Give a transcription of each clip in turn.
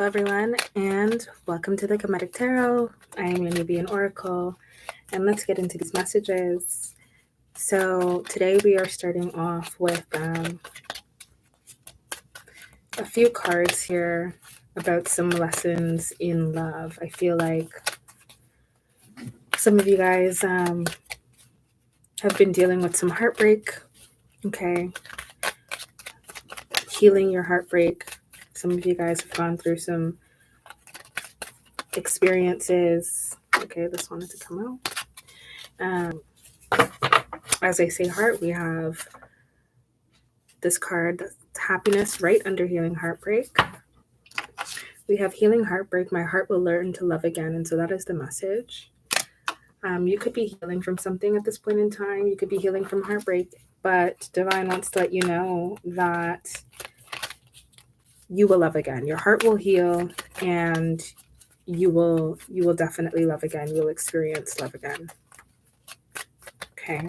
everyone, and welcome to the Kemetic Tarot. I am your Nubian Oracle, and let's get into these messages. So, today we are starting off with a few cards here about some lessons in love. I feel like some of you guys have been dealing with some heartbreak, okay? Healing your heartbreak. Some of you guys have gone through some experiences. Okay, this wanted to come out. As I say heart, we have this card, happiness, right under healing heartbreak. We have healing heartbreak. My heart will learn to love again. And so that is the message. You could be healing from something at this point in time. You could be healing from heartbreak, but Divine wants to let you know that you will love again. Your heart will heal, and you will definitely love again. You'll experience love again. Okay.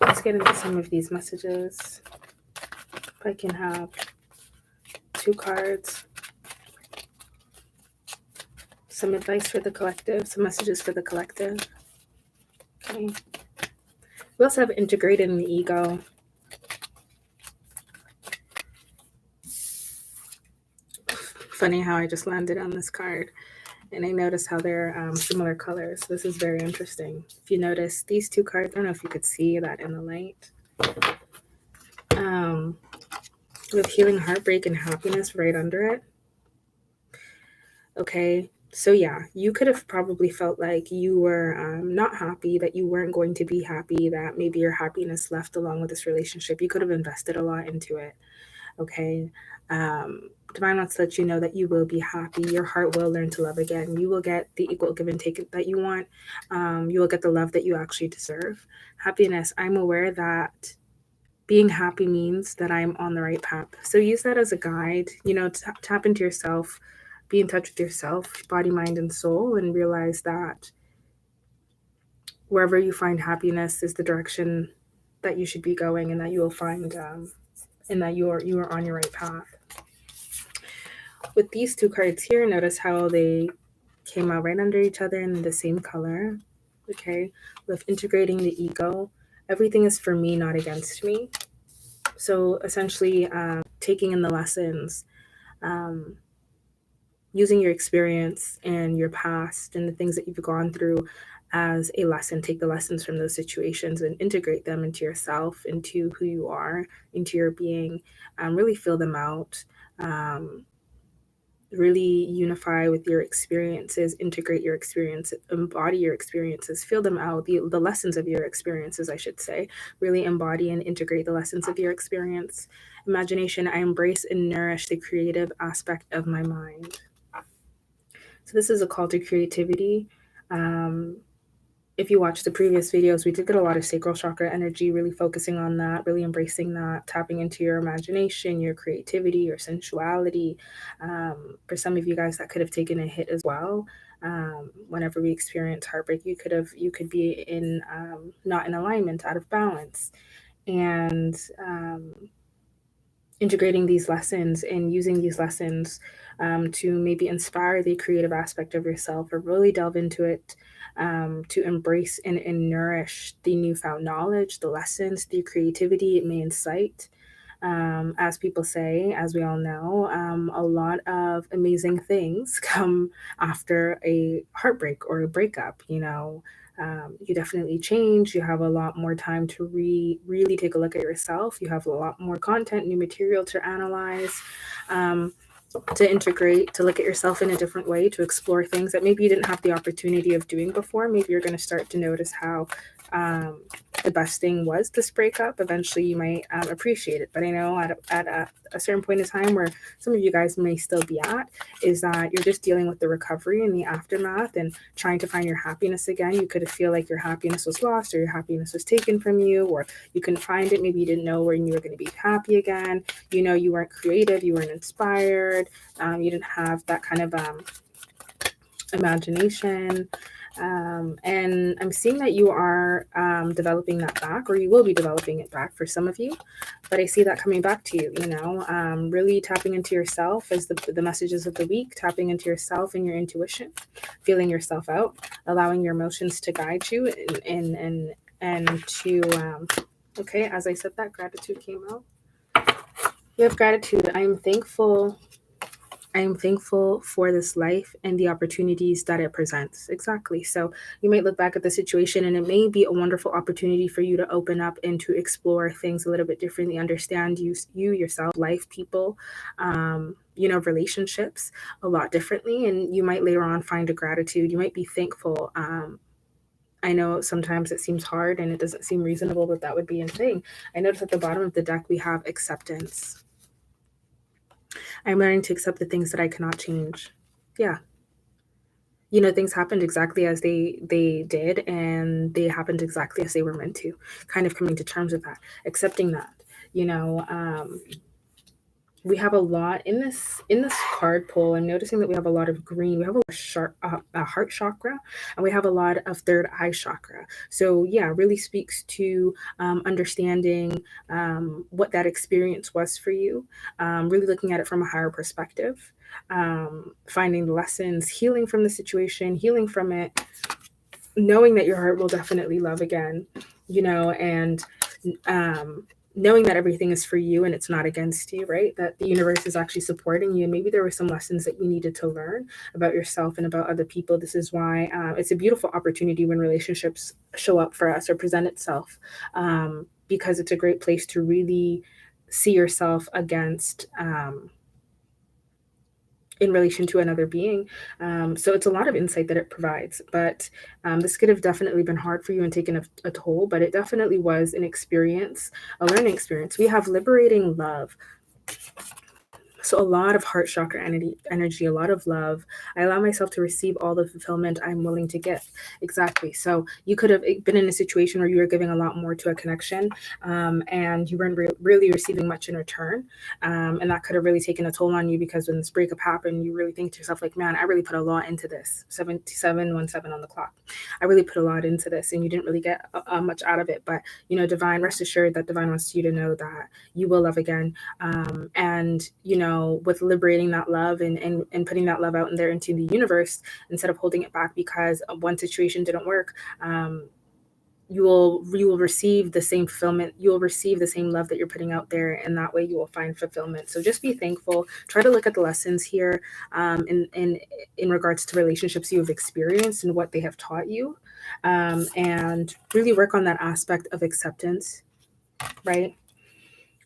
Let's get into some of these messages. If I can have 2 cards. Some advice for the collective, some messages for the collective. Okay. We also have integrating the ego. Funny how I just landed on this card, and I noticed how they're similar colors. This is very interesting. If you notice these 2 cards, I don't know if you could see that in the light. With healing heartbreak and happiness right under it. Okay. So yeah, you could have probably felt like you were not happy, that you weren't going to be happy, that maybe your happiness left along with this relationship. You could have invested a lot into it. Okay. Divine wants to let you know that you will be happy. Your heart will learn to love again. You will get the equal give and take that you want. You will get the love that you actually deserve. Happiness. I'm aware that being happy means that I'm on the right path. So use that as a guide. Tap into yourself. Be in touch with yourself, body, mind, and soul, and realize that wherever you find happiness is the direction that you should be going, and that you will find, and that you are on your right path. With these 2 cards here, notice how they came out right under each other in the same color. Okay, with integrating the ego, everything is for me, not against me. So essentially, taking in the lessons. Using your experience and your past and the things that you've gone through as a lesson. Take the lessons from those situations and integrate them into yourself, into who you are, into your being. Really feel them out. Really unify with your experiences, integrate your experience, embody your experiences, feel them out, the lessons of your experiences, I should say. Really embody and integrate the lessons of your experience. Imagination, I embrace and nourish the creative aspect of my mind. So this is a call to creativity. If you watch the previous videos, we did get a lot of sacral chakra energy, really focusing on that, really embracing that, tapping into your imagination, your creativity, your sensuality. For some of you guys, that could have taken a hit as well. Whenever we experience heartbreak, you could be in not in alignment, out of balance, and integrating these lessons and using these lessons to maybe inspire the creative aspect of yourself, or really delve into it, to embrace and nourish the newfound knowledge, the lessons, the creativity it may incite. As people say, as we all know, a lot of amazing things come after a heartbreak or a breakup. You definitely change. You have a lot more time to really take a look at yourself. You have a lot more content, new material to analyze, to integrate, to look at yourself in a different way, to explore things that maybe you didn't have the opportunity of doing before. Maybe you're going to start to notice how the best thing was this breakup. Eventually you might appreciate it. But I know at a certain point in time where some of you guys may still be at, is that you're just dealing with the recovery and the aftermath and trying to find your happiness again. You could feel like your happiness was lost, or your happiness was taken from you, or you couldn't find it. Maybe you didn't know when you were going to be happy again. You weren't creative, you weren't inspired, you didn't have that kind of imagination. And I'm seeing that you are developing that back, or you will be developing it back for some of you. But I see that coming back to you, really tapping into yourself as the messages of the week, tapping into yourself and your intuition, feeling yourself out, allowing your emotions to guide you and to, okay, as I said that, gratitude came out. We have gratitude. I am thankful for this life and the opportunities that it presents. Exactly. So you might look back at the situation and it may be a wonderful opportunity for you to open up and to explore things a little bit differently, understand you yourself, life, people, relationships a lot differently. And you might later on find a gratitude. You might be thankful. I know sometimes it seems hard and it doesn't seem reasonable that that would be a thing. I notice at the bottom of the deck we have acceptance. I'm learning to accept the things that I cannot change. Yeah. Things happened exactly as they did, and they happened exactly as they were meant to. Kind of coming to terms with that, accepting that. You know, we have a lot in this card pull. I'm noticing that we have a lot of green. We have a heart chakra, and we have a lot of third eye chakra. So yeah, really speaks to understanding what that experience was for you. Really looking at it from a higher perspective, finding the lessons, healing from the situation, healing from it, knowing that your heart will definitely love again, and um, knowing that everything is for you and it's not against you, right? That the universe is actually supporting you. And maybe there were some lessons that you needed to learn about yourself and about other people. This is why it's a beautiful opportunity when relationships show up for us or present itself, because it's a great place to really see yourself against. In relation to another being. So it's a lot of insight that it provides. But this could have definitely been hard for you and taken a toll, but it definitely was an experience, a learning experience. We have liberating love. So a lot of heart chakra energy, a lot of love. I allow myself to receive all the fulfillment I'm willing to give. Exactly. So you could have been in a situation where you were giving a lot more to a connection, and you weren't really receiving much in return. And that could have really taken a toll on you, because when this breakup happened, you really think to yourself, like, man, I really put a lot into this. 7717 on the clock. I really put a lot into this, and you didn't really get much out of it. But, divine, rest assured that divine wants you to know that you will love again. And with liberating that love and putting that love out in there into the universe, instead of holding it back because one situation didn't work, you will receive the same fulfillment. You will receive the same love that you're putting out there, and that way you will find fulfillment. So just be thankful. Try to look at the lessons here, in regards to relationships you have experienced and what they have taught you, and really work on that aspect of acceptance, right?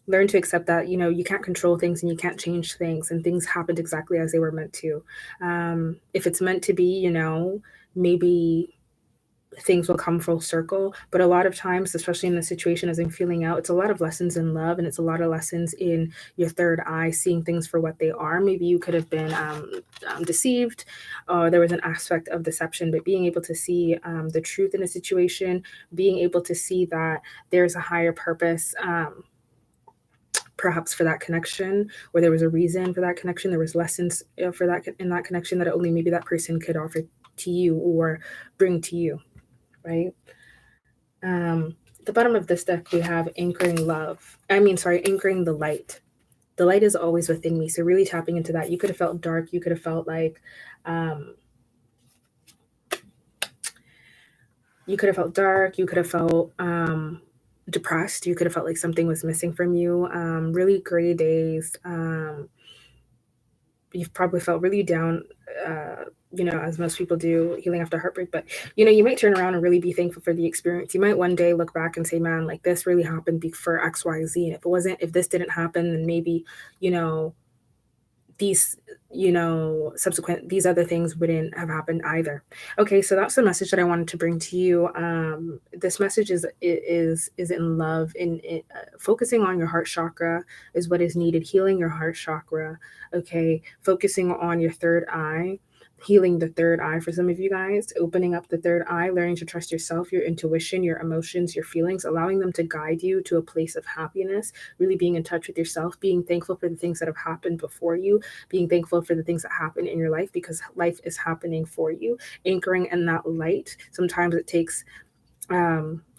Learn to accept that you can't control things and you can't change things, and things happened exactly as they were meant to. If it's meant to be, maybe things will come full circle. But a lot of times, especially in the situation as I'm feeling out, it's a lot of lessons in love, and it's a lot of lessons in your third eye, seeing things for what they are. Maybe you could have been deceived, or there was an aspect of deception, but being able to see the truth in a situation, being able to see that there's a higher purpose, perhaps for that connection, or there was a reason for that connection. There was lessons for that in that connection that only maybe that person could offer to you or bring to you, right? At the bottom of this deck, we have anchoring love. Anchoring the light. The light is always within me. So really tapping into that. You could have felt dark. You could have felt like, you could have felt dark. You could have felt depressed. You could have felt like something was missing from you. Really gray days. You've probably felt really down, as most people do, healing after heartbreak. But, you might turn around and really be thankful for the experience. You might one day look back and say, man, like, this really happened for X, Y, Z. And if this didn't happen, then maybe, these these other things wouldn't have happened either. Okay, so that's the message that I wanted to bring to you. This message is in love, in focusing on your heart chakra is what is needed. Healing your heart chakra. Okay, focusing on your third eye, healing the third eye for some of you guys, opening up the third eye, learning to trust yourself, your intuition, your emotions, your feelings, allowing them to guide you to a place of happiness, really being in touch with yourself, being thankful for the things that have happened before you, being thankful for the things that happen in your life because life is happening for you, anchoring in that light. Sometimes it takes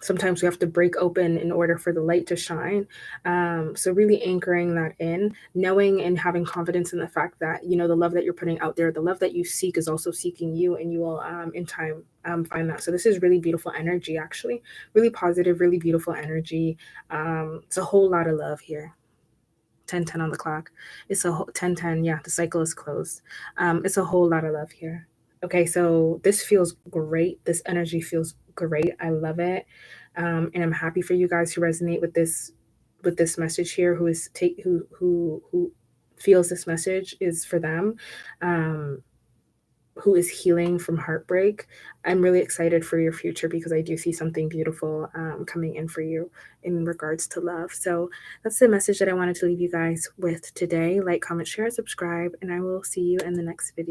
sometimes we have to break open in order for the light to shine. So really anchoring that in, knowing and having confidence in the fact that, you know, the love that you're putting out there, the love that you seek is also seeking you, and you will in time find that. So this is really beautiful energy, actually, really positive, really beautiful energy. It's a whole lot of love here. 10:10 on the clock. It's a 10:10. Yeah, the cycle is closed. It's a whole lot of love here. Okay, so this feels great. This energy feels great. I love it, and I'm happy for you guys who resonate with this message here. Who is take who feels this message is for them. Um, who is healing from heartbreak. I'm really excited for your future because I do see something beautiful coming in for you in regards to love. So that's the message that I wanted to leave you guys with today. Like, comment, share, subscribe, and I will see you in the next video.